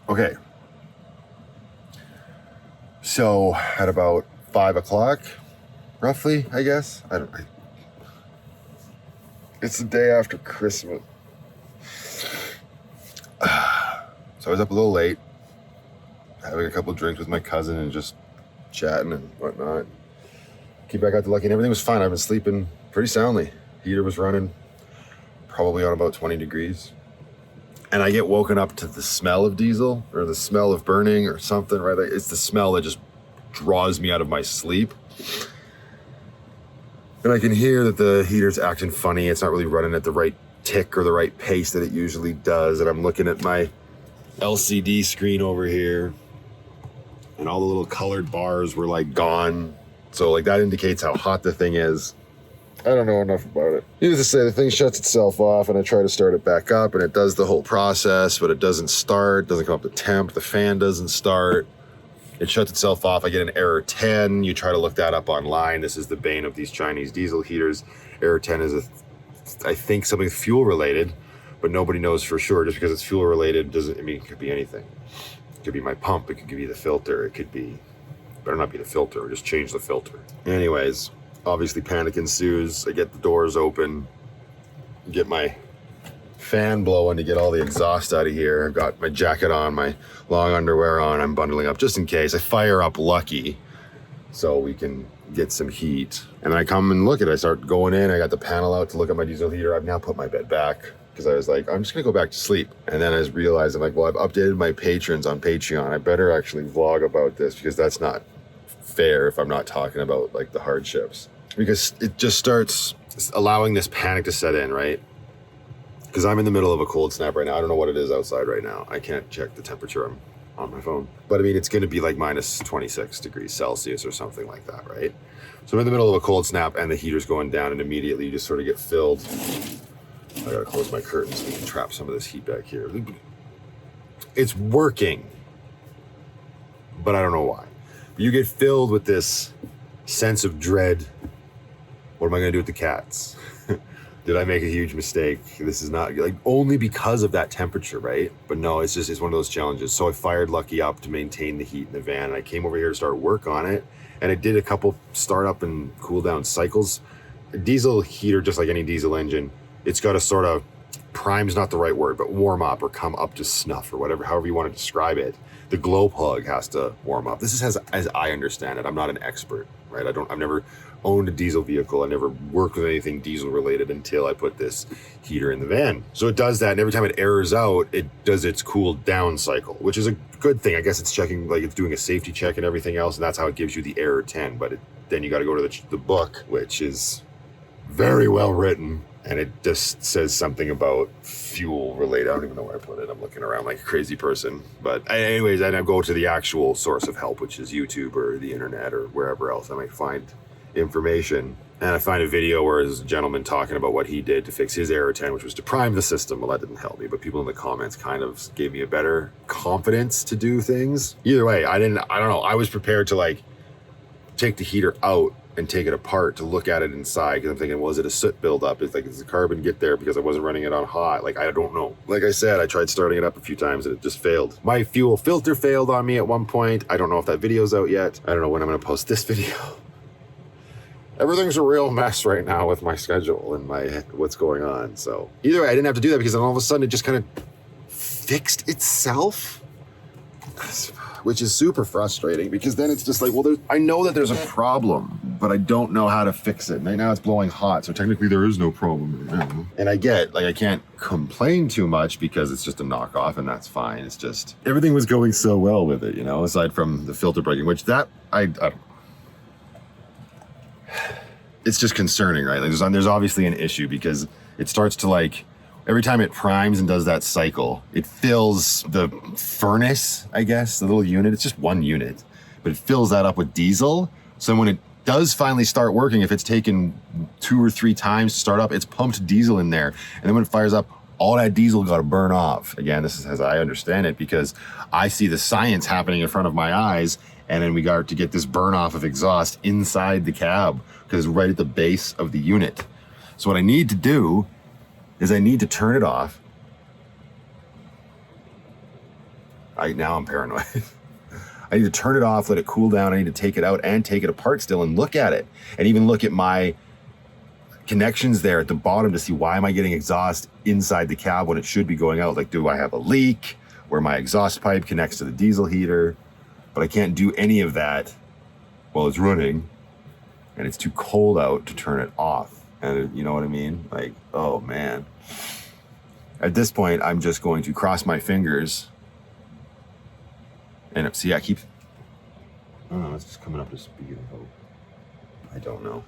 Okay. So at about 5 o'clock, roughly, I guess. It's the day after Christmas. So I was up a little late, having a couple of drinks with my cousin and just chatting and whatnot. Came back out to Lucky and everything was fine. I've been sleeping pretty soundly. Heater was running, probably on about 20 degrees. And I get woken up to the smell of diesel or the smell of burning or something, right? It's the smell that just draws me out of my sleep. And I can hear that the heater's acting funny. It's not really running at the right tick or the right pace that it usually does. And I'm looking at my LCD screen over here and all the little colored bars were like gone. So like that indicates how hot the thing is. I don't know enough about it. Needless to say, the thing shuts itself off and I try to start it back up and it does the whole process, but it doesn't start, doesn't come up to temp, the fan doesn't start. It shuts itself off. I get an error 10. You try to look that up online. This is the bane of these Chinese diesel heaters. Error 10 is, I think, something fuel related, but nobody knows for sure. Just because it's fuel related doesn't, I mean, it could be anything. It could be my pump. It could be the filter. It could be, better not be the filter, or just change the filter. Anyways, obviously panic ensues. I get the doors open, get my fan blowing to get all the exhaust out of here. I've got my jacket on, my long underwear on. I'm bundling up just in case. I fire up Lucky so we can get some heat. And then I come and look at it. I start going in. I got the panel out to look at my diesel heater. I've now put my bed back because I was like, I'm just gonna go back to sleep. And then I just realized, I'm like, well, I've updated my patrons on Patreon. I better actually vlog about this because that's not fair if I'm not talking about like the hardships. Because it just starts allowing this panic to set in, right? Because I'm in the middle of a cold snap right now. I don't know what it is outside right now. I can't check the temperature on my phone. But I mean, it's gonna be like minus 26 degrees Celsius or something like that, right? So I'm in the middle of a cold snap and the heater's going down and immediately you just sort of get filled. I gotta close my curtains so we can trap some of this heat back here. It's working, but I don't know why. You get filled with this sense of dread. What am I gonna do with the cats? Did I make a huge mistake? This is not like only because of that temperature, right? But no, it's one of those challenges. So I fired Lucky up to maintain the heat in the van. And I came over here to start work on it. And it did a couple startup and cool down cycles. A diesel heater, just like any diesel engine, it's got to sort of, prime's not the right word, but warm up or come up to snuff or whatever, however you want to describe it. The glow plug has to warm up. This is as I understand it. I'm not an expert, right? I've never owned a diesel vehicle. I never worked with anything diesel related until I put this heater in the van. So it does that, and every time it errors out, it does its cool down cycle, which is a good thing. I guess it's checking, like it's doing a safety check and everything else, and that's how it gives you the error 10. But then you got to go to the book, which is very well written, and it just says something about fuel related. I don't even know where I put it. I'm looking around like a crazy person. But anyways, I go to the actual source of help, which is YouTube or the internet or wherever else I might find information. And I find a video where there's a gentleman talking about what he did to fix his error 10, which was to prime the system. Well, that didn't help me, but people in the comments kind of gave me a better confidence to do things. Either way, I don't know. I was prepared to like take the heater out and take it apart to look at it inside, because I'm thinking, well, is it a soot buildup? It's like, does the carbon get there because I wasn't running it on hot? Like, I don't know. Like I said, I tried starting it up a few times and it just failed. My fuel filter failed on me at one point. I don't know if that video's out yet. I don't know when I'm gonna post this video. Everything's a real mess right now with my schedule and what's going on. So either way, I didn't have to do that because then all of a sudden it just kind of fixed itself, which is super frustrating because then it's just like, well, I know that there's a problem, but I don't know how to fix it. Right now it's blowing hot, so technically there is no problem. And I get, like, I can't complain too much because it's just a knockoff and that's fine. It's just, everything was going so well with it, you know, aside from the filter breaking, which that, I don't know. It's just concerning, right? Like there's obviously an issue because it starts to like, every time it primes and does that cycle, it fills the furnace, I guess, the little unit. It's just one unit, but it fills that up with diesel. So when it does finally start working, if it's taken 2 or 3 times to start up, it's pumped diesel in there. And then when it fires up, all that diesel got to burn off. Again, this is as I understand it, because I see the science happening in front of my eyes. And then we got to get this burn off of exhaust inside the cab because it's right at the base of the unit. So what I need to do is I need to turn it off Now I'm paranoid. I need to turn it off, let it cool down. I need to take it out and take it apart still and look at it. And even look at my connections there at the bottom to see why am I getting exhaust inside the cab when it should be going out. Like, do I have a leak where my exhaust pipe connects to the diesel heater? But I can't do any of that while it's running and it's too cold out to turn it off. And you know what I mean? Like, oh man. At this point, I'm just going to cross my fingers. And see, I don't know, it's just coming up to speed, I hope. I don't know.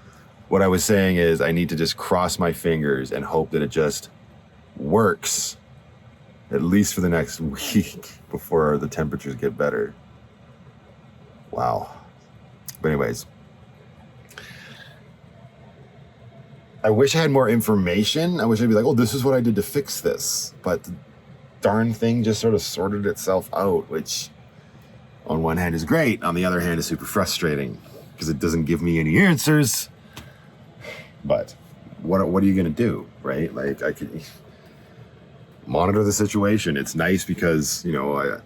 What I was saying is I need to just cross my fingers and hope that it just works, at least for the next week before the temperatures get better. Wow. But anyways, I wish I had more information. I wish I'd be like, oh, this is what I did to fix this. But the darn thing just sort of sorted itself out, which on one hand is great. On the other hand is super frustrating because it doesn't give me any answers. But what are you going to do, right? Like, I could monitor the situation. It's nice because, you know,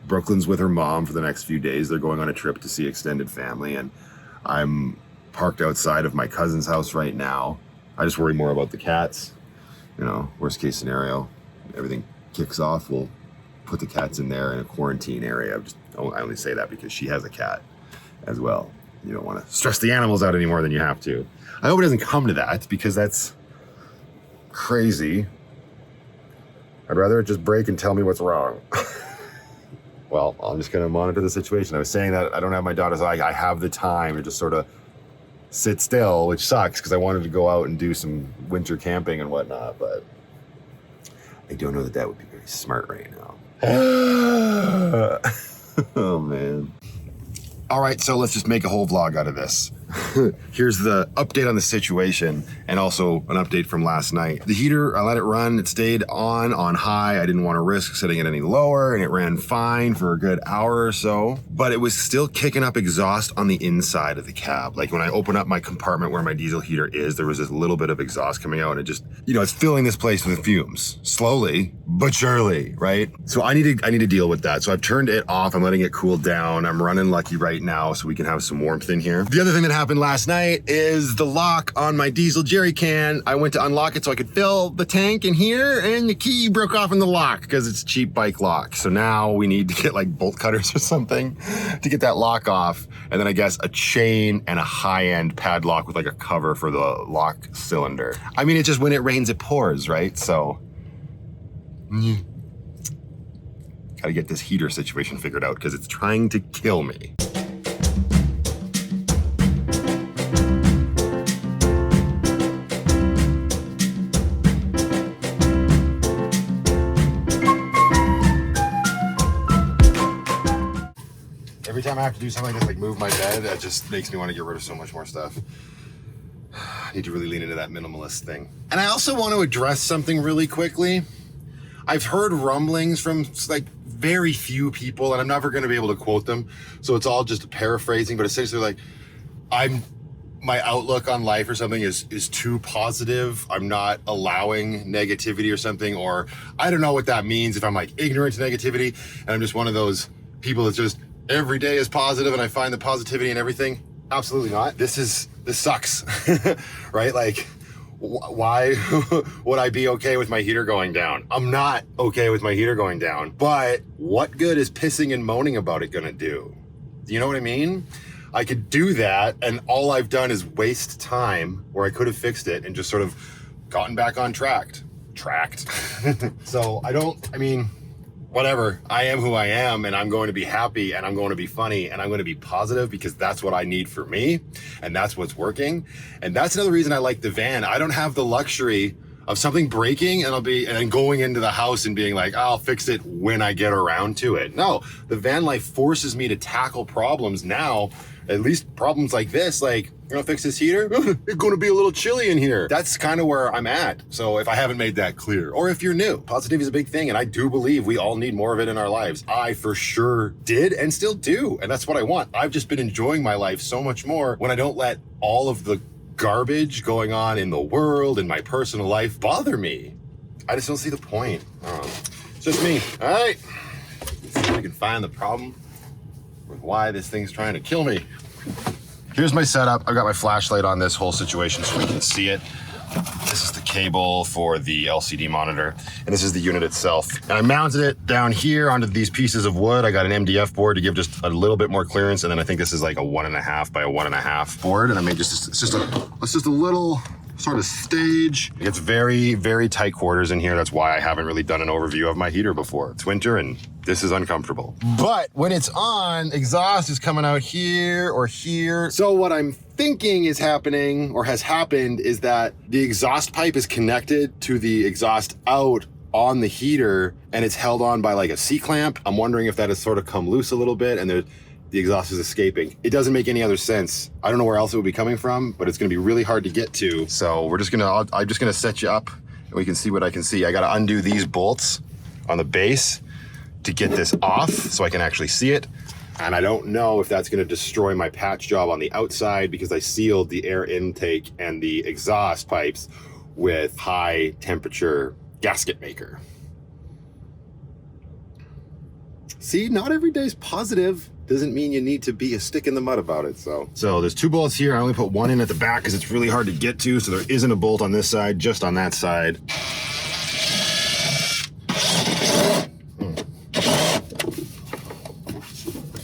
Brooklyn's with her mom for the next few days. They're going on a trip to see extended family, and I'm parked outside of my cousin's house right now. I just worry more about the cats. You know, worst case scenario, everything kicks off, we'll put the cats in there in a quarantine area. I only say that because she has a cat as well. You don't want to stress the animals out any more than you have to. I hope it doesn't come to that because that's crazy. I'd rather it just break and tell me what's wrong. Well, I'm just going to monitor the situation. I was saying that I don't have my daughter, so I have the time to just sort of sit still, which sucks because I wanted to go out and do some winter camping and whatnot, but I don't know that would be very smart right now. Oh, man. All right, so let's just make a whole vlog out of this. Here's the update on the situation and also an update from last night. The heater, I let it run. It stayed on high. I didn't want to risk setting it any lower, and it ran fine for a good hour or so, but it was still kicking up exhaust on the inside of the cab. Like when I open up my compartment where my diesel heater is, there was this little bit of exhaust coming out, and it just, you know, it's filling this place with fumes, slowly but surely, right? So I need to deal with that. So I've turned it off. I'm letting it cool down. I'm running Lucky right now so we can have some warmth in here. The other thing that happened last night is the lock on my diesel jerry can. I went to unlock it so I could fill the tank in here, and the key broke off in the lock because it's a cheap bike lock. So now we need to get like bolt cutters or something to get that lock off. And then I guess a chain and a high-end padlock with like a cover for the lock cylinder. I mean, it's just when it rains, it pours, right? So gotta get this heater situation figured out because it's trying to kill me. Every time I have to do something like this, like move my bed, that just makes me want to get rid of so much more stuff. I need to really lean into that minimalist thing. And I also want to address something really quickly. I've heard rumblings from like very few people, and I'm never going to be able to quote them, so it's all just paraphrasing, but essentially like my outlook on life or something is too positive. I'm not allowing negativity or something, or I don't know what that means, if I'm like ignorant to negativity and I'm just one of those people that's just every day is positive and I find the positivity in everything. Absolutely not. This sucks, right? Like, why would I be okay with my heater going down? I'm not okay with my heater going down, but what good is pissing and moaning about it gonna do? You know what I mean? I could do that, and all I've done is waste time where I could have fixed it and just sort of gotten back on tracked. So whatever, I am who I am, and I'm going to be happy, and I'm going to be funny, and I'm going to be positive because that's what I need for me, and that's what's working. And that's another reason I like the van. I don't have the luxury of something breaking and then going into the house and being like, I'll fix it when I get around to it. No, the van life forces me to tackle problems now, at least problems like this, like, you're gonna fix this heater? It's gonna be a little chilly in here. That's kind of where I'm at. So if I haven't made that clear, or if you're new, positivity is a big thing, and I do believe we all need more of it in our lives. I for sure did and still do, and that's what I want. I've just been enjoying my life so much more when I don't let all of the garbage going on in the world, in my personal life, bother me. I just don't see the point. It's just me. All right. if I can find the problem with why this thing's trying to kill me. Here's my setup. I've got my flashlight on this whole situation so we can see it. This is the cable for the LCD monitor, and this is the unit itself. And I mounted it down here onto these pieces of wood. I got an MDF board to give just a little bit more clearance, and then I think this is like a 1.5 by 1.5 board, and I made it's just a little sort of stage. It's very, very tight quarters in here. That's why I haven't really done an overview of my heater before. It's winter and this is uncomfortable. But when it's on, exhaust is coming out here or here. So what I'm thinking is happening or has happened is that the exhaust pipe is connected to the exhaust out on the heater and it's held on by like a C-clamp. I'm wondering if that has sort of come loose a little bit and the exhaust is escaping. It doesn't make any other sense. I don't know where else it would be coming from, but it's gonna be really hard to get to. So I'm just gonna set you up and we can see what I can see. I gotta undo these bolts on the base to get this off so I can actually see it. And I don't know if that's gonna destroy my patch job on the outside because I sealed the air intake and the exhaust pipes with high temperature gasket maker. See, not every day's positive. Doesn't mean you need to be a stick in the mud about it, so there's 2 bolts here. I only put 1 in at the back because it's really hard to get to, so there isn't a bolt on this side, just on that side.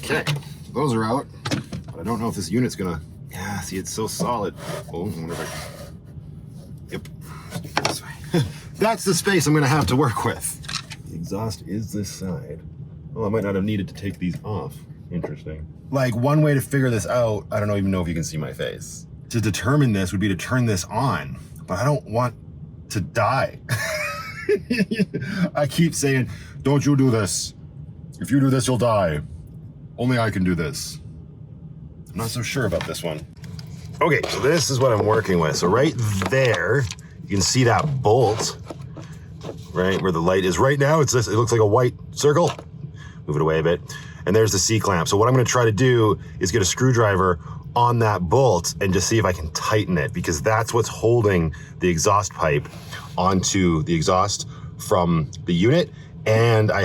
Okay, those are out, but I don't know if this unit's gonna, yeah, see, it's so solid. Oh, I wonder if I, yep, this way. That's the space I'm gonna have to work with. The exhaust is this side. Well, I might not have needed to take these off. Interesting. Like, one way to figure this out, I don't even know if you can see my face. To determine this would be to turn this on, but I don't want to die. I keep saying, don't you do this. If you do this, you'll die. Only I can do this. I'm not so sure about this one. Okay, so this is what I'm working with. So right there, you can see that bolt, right where the light is right now. It looks like a white circle. Move it away a bit. And there's the C-clamp. So what I'm gonna try to do is get a screwdriver on that bolt and just see if I can tighten it, because that's what's holding the exhaust pipe onto the exhaust from the unit. And I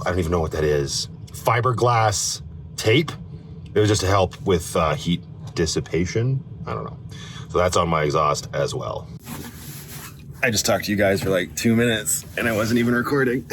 don't even know what that is, fiberglass tape. It was just to help with heat dissipation. I don't know. So that's on my exhaust as well. I just talked to you guys for like 2 minutes and I wasn't even recording.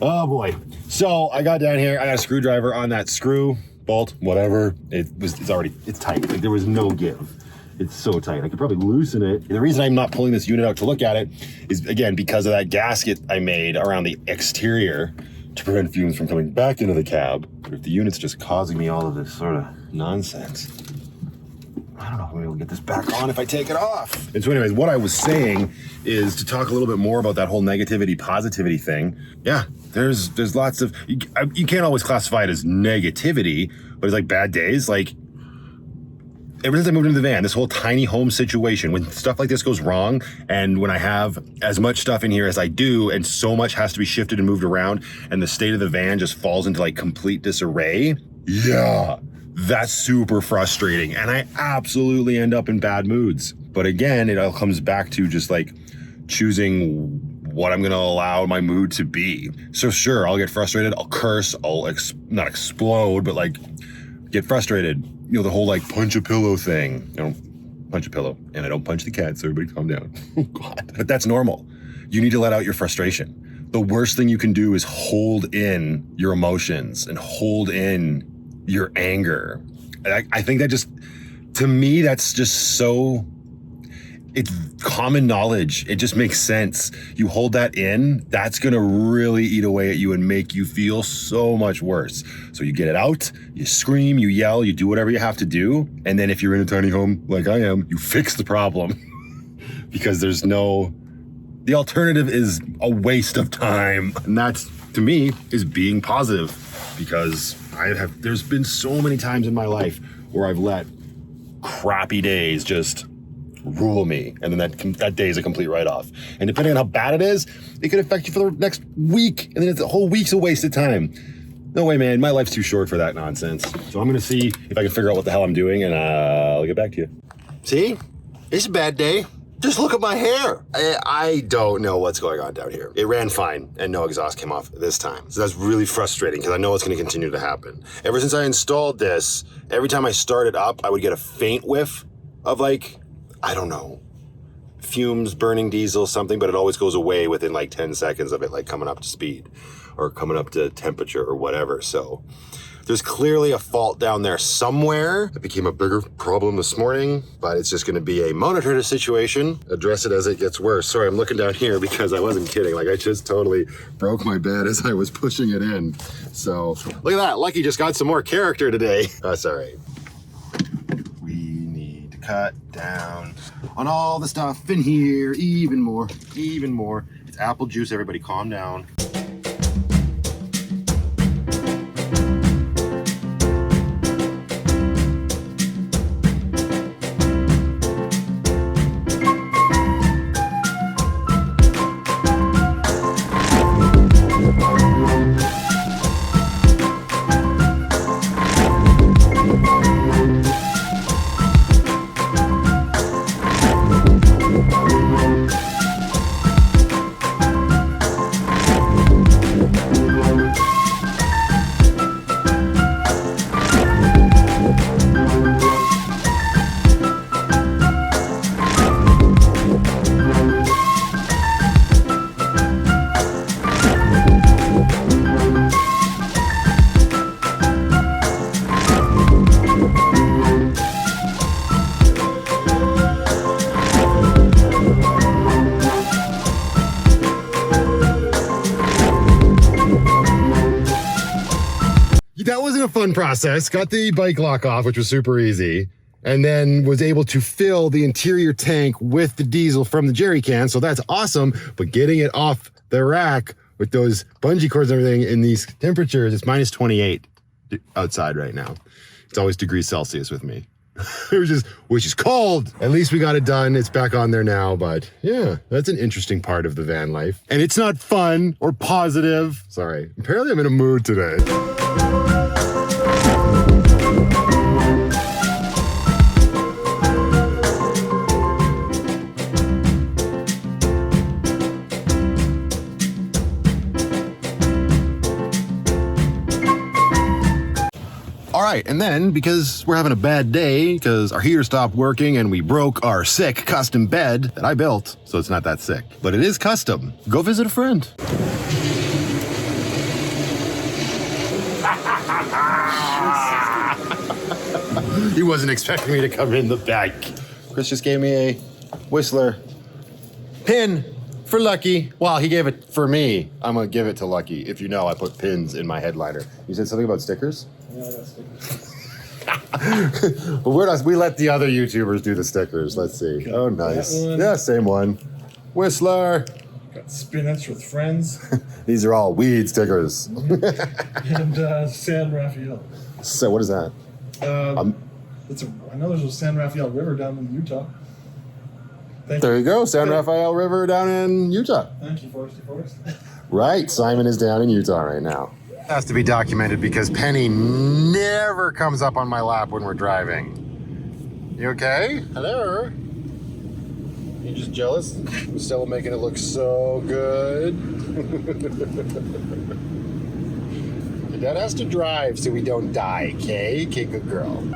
Oh boy. So I got down here, I got a screwdriver on that screw, bolt, whatever. It's tight. Like, there was no give. It's so tight. I could probably loosen it. And the reason I'm not pulling this unit out to look at it is, again, because of that gasket I made around the exterior to prevent fumes from coming back into the cab. But if the unit's just causing me all of this sort of nonsense, I don't know if I'm able to get this back on if I take it off. And so anyways, what I was saying is to talk a little bit more about that whole negativity, positivity thing. Yeah, there's lots of, you can't always classify it as negativity, but it's like bad days. Like, ever since I moved into the van, this whole tiny home situation, when stuff like this goes wrong, and when I have as much stuff in here as I do, and so much has to be shifted and moved around, and the state of the van just falls into like complete disarray, yeah, that's super frustrating. And I absolutely end up in bad moods. But again, it all comes back to just like choosing what I'm gonna allow my mood to be. So sure, I'll get frustrated, I'll curse, I'll not explode, but like get frustrated. You know, the whole like punch a pillow thing. I don't punch a pillow and I don't punch the cat, so everybody calm down. Oh God. But that's normal. You need to let out your frustration. The worst thing you can do is hold in your emotions and hold in your anger. I think that just, to me, that's just so, it's common knowledge. It just makes sense. You hold that in, that's gonna really eat away at you and make you feel so much worse. So you get it out, you scream, you yell, you do whatever you have to do. And then if you're in a tiny home like I am, you fix the problem because the alternative is a waste of time. And that's, to me, is being positive, because there's been so many times in my life where I've let crappy days just rule me, and then that day is a complete write-off. And depending on how bad it is, it could affect you for the next week, and then the whole week's a waste of time. No way, man, my life's too short for that nonsense. So I'm gonna see if I can figure out what the hell I'm doing, and I'll get back to you. See, it's a bad day. Just look at my hair. I don't know what's going on down here. It ran fine and no exhaust came off this time. So that's really frustrating because I know it's going to continue to happen. Ever since I installed this, every time I start it up, I would get a faint whiff of like, I don't know, fumes, burning diesel, something, but it always goes away within like 10 seconds of it like coming up to speed or coming up to temperature or whatever. So there's clearly a fault down there somewhere. It became a bigger problem this morning, but it's just gonna be a monitor the situation, address it as it gets worse. Sorry, I'm looking down here because I wasn't kidding. Like I just totally broke my bed as I was pushing it in. So look at that, Lucky just got some more character today. That's all right. We need to cut down on all the stuff in here, even more. It's apple juice, everybody calm down. That wasn't a fun process. Got the bike lock off, which was super easy, and then was able to fill the interior tank with the diesel from the jerry can. So that's awesome. But getting it off the rack with those bungee cords and everything in these temperatures, it's minus 28 outside right now. It's always degrees Celsius with me. which is cold. At least we got it done. It's back on there now, but yeah, that's an interesting part of the van life. And it's not fun or positive. Sorry. Apparently I'm in a mood today. All right, and then because we're having a bad day, because our heater stopped working and we broke our sick custom bed that I built, so it's not that sick, but it is custom. Go visit a friend. He wasn't expecting me to come in the back. Chris just gave me a Whistler pin for Lucky. Well, he gave it for me. I'm gonna give it to Lucky. If you know, I put pins in my headliner. You said something about stickers? Yeah, that's stickers. But we let the other YouTubers do the stickers. Let's see. Okay. Oh, nice. Yeah, same one. Whistler. Got spinach with friends. These are all weed stickers. And San Rafael. So what is that? I know there's a San Rafael River down in Utah. There you go, San Rafael River down in Utah. Thank you, Forrest. Right, Simon is down in Utah right now. Has to be documented because Penny never comes up on my lap when we're driving. You okay? Hello? You just jealous? I'm still making it look so good. Your dad has to drive so we don't die, okay? Okay, good girl.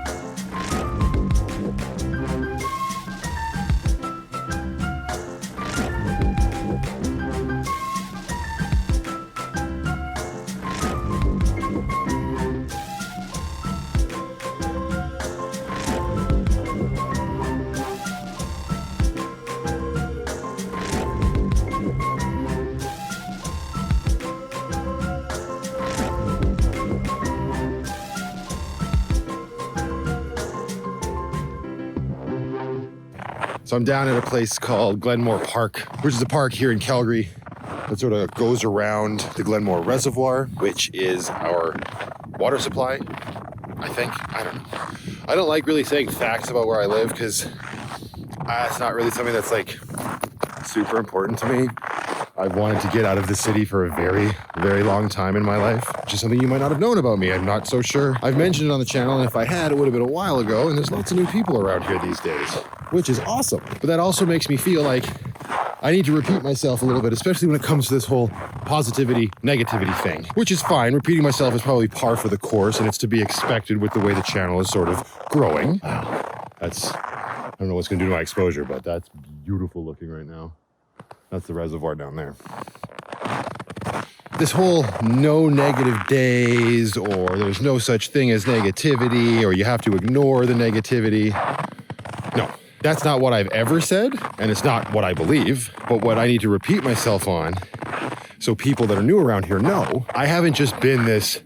So I'm down at a place called Glenmore Park, which is a park here in Calgary that sort of goes around the Glenmore Reservoir, which is our water supply, I think. I don't know. I don't like really saying facts about where I live because it's not really something that's like super important to me. I've wanted to get out of the city for a very, very long time in my life, which is something you might not have known about me. I'm not so sure I've mentioned it on the channel, and if I had, it would have been a while ago, and there's lots of new people around here these days. which is awesome. But that also makes me feel like I need to repeat myself a little bit, especially when it comes to this whole positivity, negativity thing, which is fine. Repeating myself is probably par for the course, and it's to be expected with the way the channel is sort of growing. Wow, I don't know what's gonna do to my exposure, but that's beautiful looking right now. That's the reservoir down there. This whole no negative days, or there's no such thing as negativity, or you have to ignore the negativity. No. That's not what I've ever said, and it's not what I believe, but what I need to repeat myself on so people that are new around here know I haven't just been this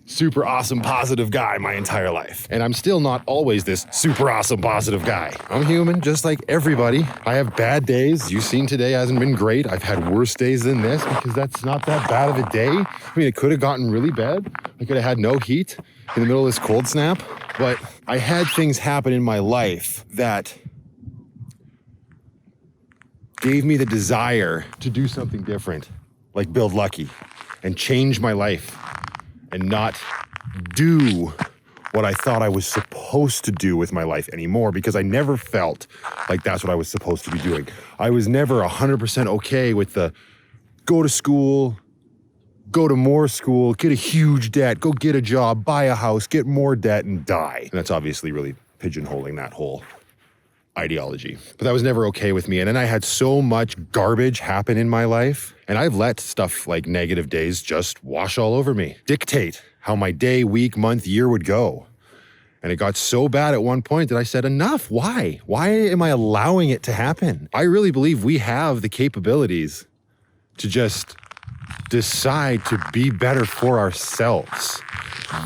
super awesome positive guy my entire life. And I'm still not always this super awesome positive guy. I'm human just like everybody. I have bad days. You've seen today hasn't been great. I've had worse days than this because that's not that bad of a day. I mean, it could have gotten really bad. I could have had no heat in the middle of this cold snap, but I had things happen in my life that gave me the desire to do something different, like build Lucky and change my life and not do what I thought I was supposed to do with my life anymore, because I never felt like that's what I was supposed to be doing. I was never 100% okay with the go to school, go to more school, get a huge debt, go get a job, buy a house, get more debt and die. And that's obviously really pigeonholing that whole ideology, but that was never okay with me. And then I had so much garbage happen in my life, and I've let stuff like negative days just wash all over me, dictate how my day, week, month, year would go. And it got so bad at one point that I said, enough. Why am I allowing it to happen? I really believe we have the capabilities to just decide to be better for ourselves.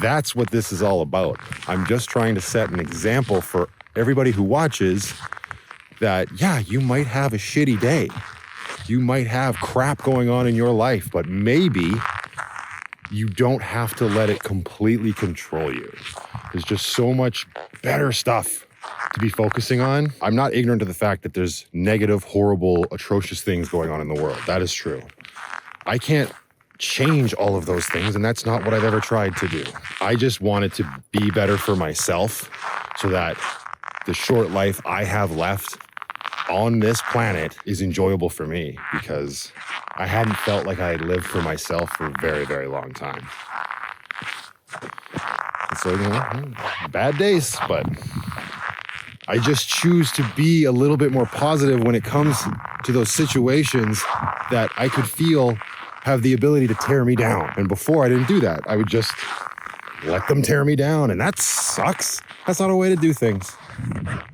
That's what this is all about. I'm just trying to set an example for everybody who watches that, yeah, you might have a shitty day. You might have crap going on in your life, but maybe you don't have to let it completely control you. There's just so much better stuff to be focusing on. I'm not ignorant of the fact that there's negative, horrible, atrocious things going on in the world. That is true. I can't change all of those things, and that's not what I've ever tried to do. I just wanted to be better for myself so that the short life I have left on this planet is enjoyable for me, because I hadn't felt like I had lived for myself for a very, very long time. And so, bad days, but I just choose to be a little bit more positive when it comes to those situations that I could feel have the ability to tear me down. And before I didn't do that. I would just let them tear me down, and that sucks. That's not a way to do things.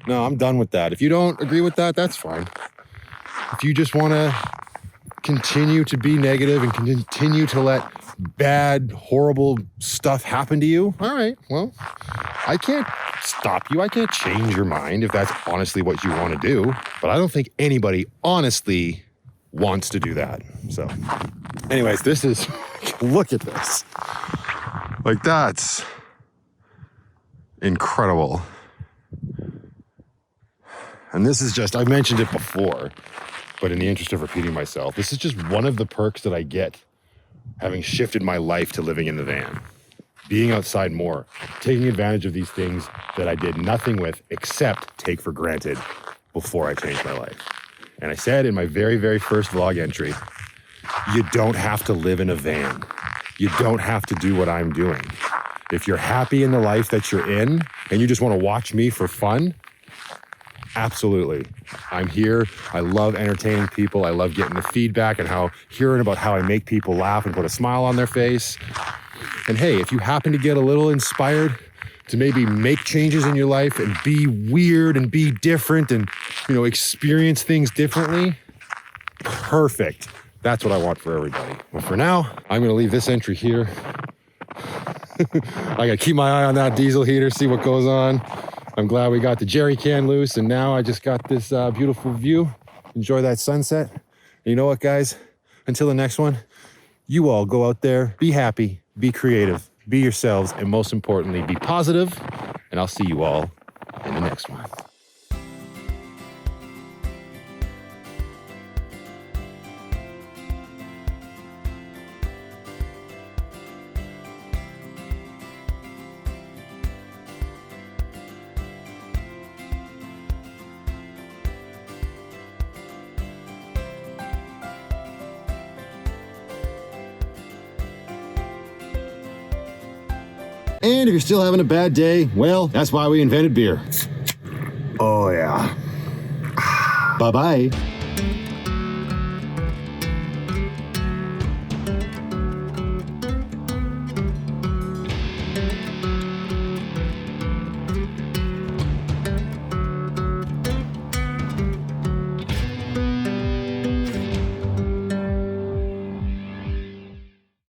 No, I'm done with that. If you don't agree with that, that's fine. If you just want to continue to be negative and continue to let bad, horrible stuff happen to you, all right, well, I can't stop you. I can't change your mind if that's honestly what you want to do. But I don't think anybody honestly wants to do that. So anyways, this is, look at this. Like, that's incredible. And this is just, I mentioned it before, but in the interest of repeating myself, this is just one of the perks that I get having shifted my life to living in the van. Being outside more, taking advantage of these things that I did nothing with except take for granted before I changed my life. And I said in my very, very first vlog entry, you don't have to live in a van. You don't have to do what I'm doing. If you're happy in the life that you're in and you just want to watch me for fun, absolutely. I'm here. I love entertaining people. I love getting the feedback and hearing about how I make people laugh and put a smile on their face. And hey, if you happen to get a little inspired to maybe make changes in your life and be weird and be different and, experience things differently, perfect. That's what I want for everybody. But for now, I'm going to leave this entry here. I got to keep my eye on that diesel heater, see what goes on. I'm glad we got the jerry can loose, and now I just got this beautiful view. Enjoy that sunset. And you know what, guys? Until the next one, you all go out there, be happy, be creative, be yourselves, and most importantly, be positive. And I'll see you all in the next one. And if you're still having a bad day, well, that's why we invented beer. Oh, yeah. Bye-bye.